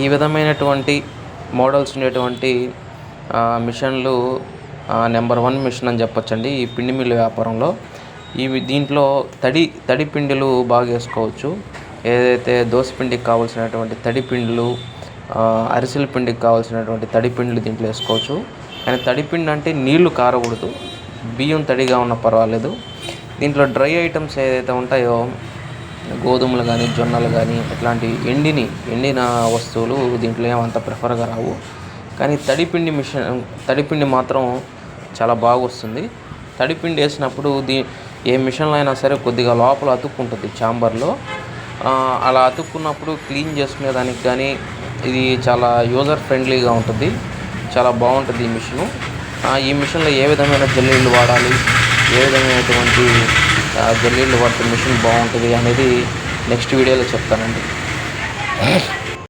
ఈ విధమైనటువంటి మోడల్స్ ఉండేటువంటి మిషన్లు నెంబర్ 1 మిషన్ అని చెప్పొచ్చండి ఈ పిండి మిల్లు వ్యాపారంలో. దీంట్లో తడి పిండిలు బాగా వేసుకోవచ్చు. ఏదైతే దోస పిండికి కావాల్సినటువంటి తడి పిండిలు, అరిసెల పిండికి కావాల్సినటువంటి తడి పిండిలు దీంట్లో వేసుకోవచ్చు. కానీ తడి పిండి అంటే నీళ్లు కారకూడదు, బియ్యం తడిగా ఉన్నా పర్వాలేదు. దీంట్లో డ్రై ఐటమ్స్ ఏదైతే ఉంటాయో గోధుమలు కానీ, జొన్నలు కానీ ఇట్లాంటి ఎండిన వస్తువులు దీంట్లో ఏమంత ప్రిఫర్గా రావు. కానీ తడిపిండి మాత్రం చాలా బాగా వస్తుంది. తడిపిండి వేసినప్పుడు ఏ మిషన్లో అయినా సరే కొద్దిగా లోపల అతుక్కుంటుంది ఛాంబర్లో. అలా అతుక్కున్నప్పుడు క్లీన్ చేసుకునే దానికి కానీ ఇది చాలా యూజర్ ఫ్రెండ్లీగా ఉంటుంది. చాలా బాగుంటుంది ఈ మిషను. ఈ మిషన్లో ఏ విధమైన జల్లెళ్ళు వాడాలి, ఏ విధమైనటువంటి జల్లెళ్ళు వాడితే మిషన్ బాగుంటుంది అనేది నెక్స్ట్ వీడియోలో చెప్తానండి.